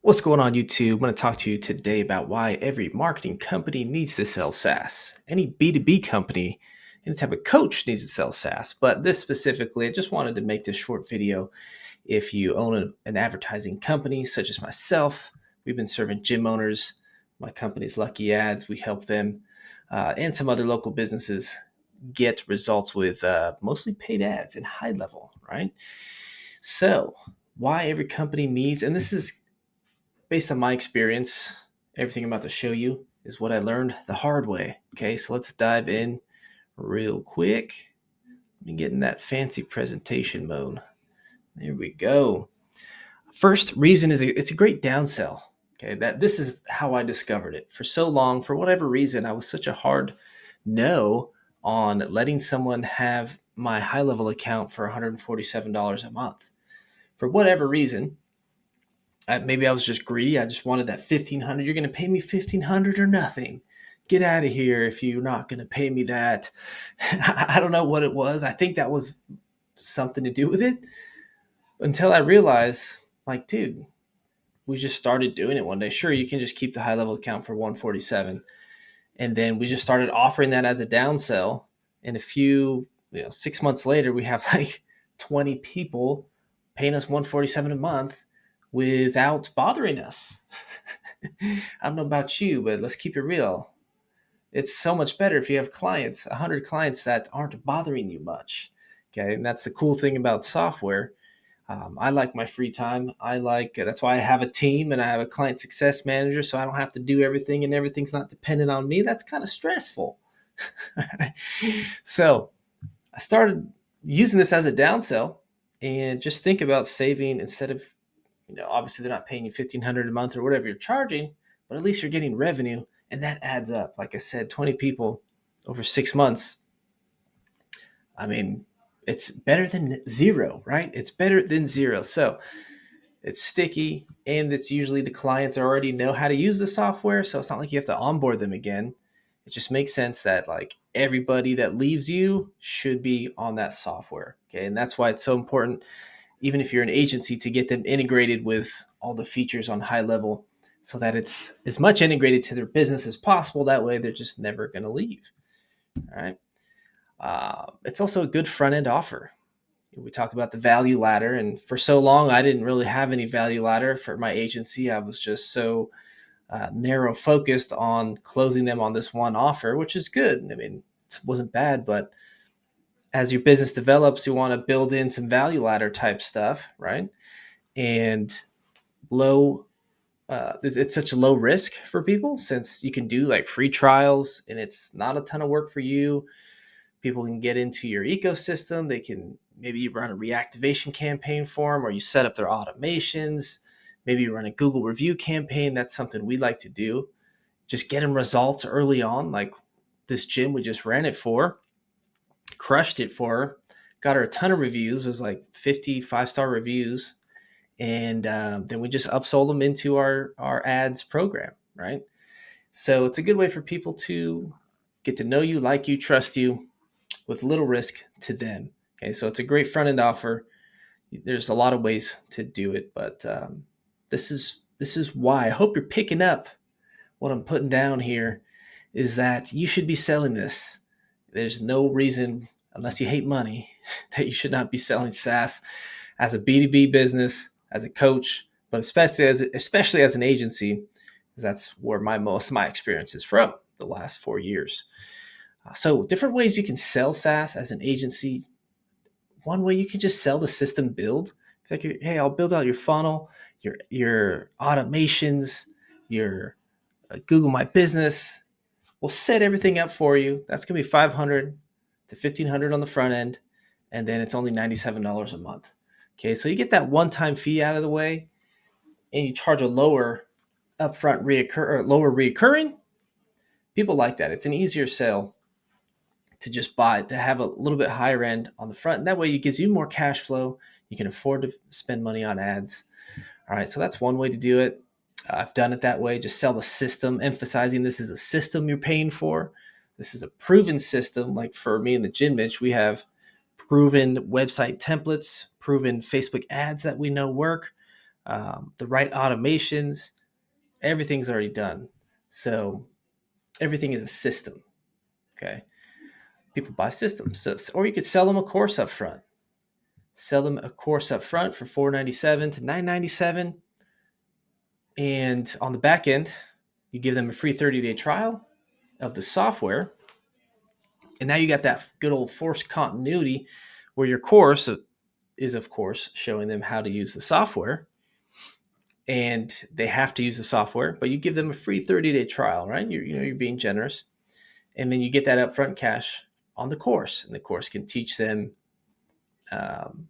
What's going on, YouTube? I'm going to talk to you today about why every marketing company needs to sell SaaS. Any B2B company, any type of coach needs to sell SaaS. But this specifically, I just wanted to make this short video. If you own an advertising company, such as myself, we've been serving gym owners. My company's Lucky Ads. We help them and some other local businesses get results with mostly paid ads and high level, right? So, why every company needs, and this is based on my experience, everything I'm about to show you is what I learned the hard way. Okay, so let's dive in real quick. Let me get in that fancy presentation mode. There we go. First reason is it's a great downsell. Okay, this is how I discovered it. For so long, for whatever reason, I was such a hard no on letting someone have my high level account for $147 a month. For whatever reason, maybe I was just greedy. I just wanted that 1,500. You're going to pay me 1,500 or nothing. Get out of here if you're not going to pay me that. I don't know what it was. I think that was something to do with it until I realized, like, dude, we just started doing it one day. Sure, you can just keep the high level account for 147. And then we just started offering that as a downsell. And a few, 6 months later, we have like 20 people paying us 147 a month without bothering us. I don't know about you, but let's keep it real. It's so much better if you have clients, 100 clients that aren't bothering you much. Okay. And that's the cool thing about software. I like my free time. That's why I have a team and I have a client success manager, so I don't have to do everything and everything's not dependent on me. That's kind of stressful. So I started using this as a downsell, and just think about saving instead of, obviously they're not paying you $1,500 a month or whatever you're charging, but at least you're getting revenue, and that adds up. Like I said, 20 people over 6 months. I mean, it's better than zero, right? It's better than zero. So it's sticky, and it's usually the clients already know how to use the software. So it's not like you have to onboard them again. It just makes sense that like everybody that leaves you should be on that software. Okay. And that's why it's so important, even if you're an agency, to get them integrated with all the features on high level so that it's as much integrated to their business as possible. That way they're just never going to leave. All right. It's also a good front end offer. We talk about the value ladder, and for so long, I didn't really have any value ladder for my agency. I was just so narrow focused on closing them on this one offer, which is good. I mean, it wasn't bad, but as your business develops, you want to build in some value ladder type stuff, right? And it's such a low risk for people since you can do like free trials and it's not a ton of work for you. People can get into your ecosystem. They can maybe run a reactivation campaign for them, or you set up their automations. Maybe you run a Google review campaign. That's something we like to do. Just get them results early on. Like this gym we just ran it for, crushed it for her, got her a ton of reviews. It was like 50 5-star reviews. And then we just upsold them into our ads program, right? So it's a good way for people to get to know you, like you, trust you, with little risk to them. Okay, so it's a great front end offer. There's a lot of ways to do it, but this is why I hope you're picking up what I'm putting down here. Is that you should be selling this. There's no reason, unless you hate money, that you should not be selling SaaS as a B2B business, as a coach, but especially as an agency, because that's where most of my experience is from the last 4 years. So different ways you can sell SaaS as an agency. One way you can just sell the system build. Like, hey, I'll build out your funnel, your automations, your Google My Business. We'll set everything up for you. That's gonna be $500 to $1,500 on the front end, and then it's only $97 a month. Okay, so you get that one-time fee out of the way, and you charge a lower upfront lower reoccurring. People like that. It's an easier sell to just buy, to have a little bit higher end on the front. And that way it gives you more cash flow. You can afford to spend money on ads. All right, so that's one way to do it. I've done it that way. Just sell the system, emphasizing this is a system you're paying for. This is a proven system. Like for me and the Gym Mitch, we have proven website templates, proven Facebook ads that we know work. the right automations. Everything's already done. So everything is a system. Okay. People buy systems. So, or you could sell them a course up front. Sell them a course up front for $497 to $997. And on the back end, you give them a free 30-day trial of the software. And now you got that good old forced continuity where your course is, of course, showing them how to use the software. And they have to use the software, but you give them a free 30-day trial, right? You're being generous. And then you get that upfront cash on the course. And the course can teach them um,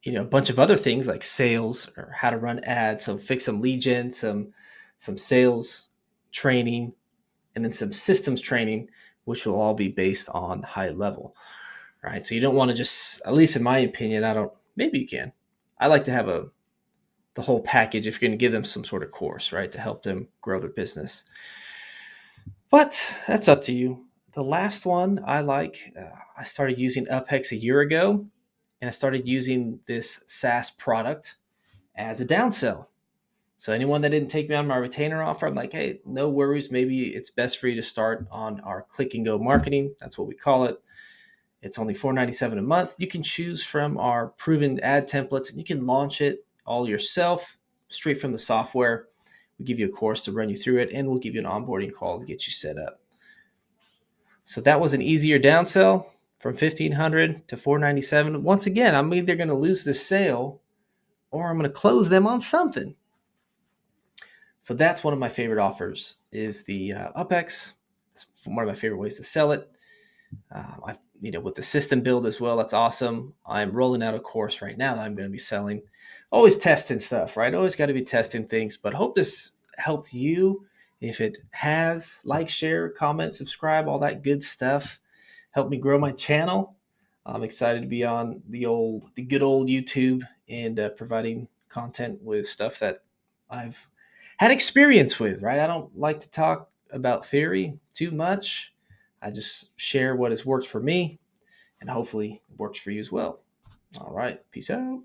a bunch of other things like sales or how to run ads, so fix some lead gen, some sales training, and then some systems training, which will all be based on high level, right? So you don't want to just, at least in my opinion, maybe you can. I like to have the whole package if you're going to give them some sort of course, right, to help them grow their business. But that's up to you. The last one I started using UpEx a year ago, and I started using this SaaS product as a downsell. So anyone that didn't take me on my retainer offer, I'm like, hey, no worries. Maybe it's best for you to start on our click and go marketing. That's what we call it. It's only $497 a month. You can choose from our proven ad templates, and you can launch it all yourself straight from the software. We give you a course to run you through it, and we'll give you an onboarding call to get you set up. So that was an easier downsell from $1,500 to $497. Once again, I'm either going to lose this sale or I'm going to close them on something. So that's one of my favorite offers is the UpEx. It's one of my favorite ways to sell it. With the system build as well, that's awesome. I'm rolling out a course right now that I'm going to be selling. Always testing stuff, right? Always got to be testing things, but hope this helps you. If it has, like, share, comment, subscribe, all that good stuff. Help me grow my channel. I'm excited to be on the good old YouTube and providing content with stuff that I've had experience with, right? I don't like to talk about theory too much. I just share what has worked for me, and hopefully it works for you as well. All right. Peace out.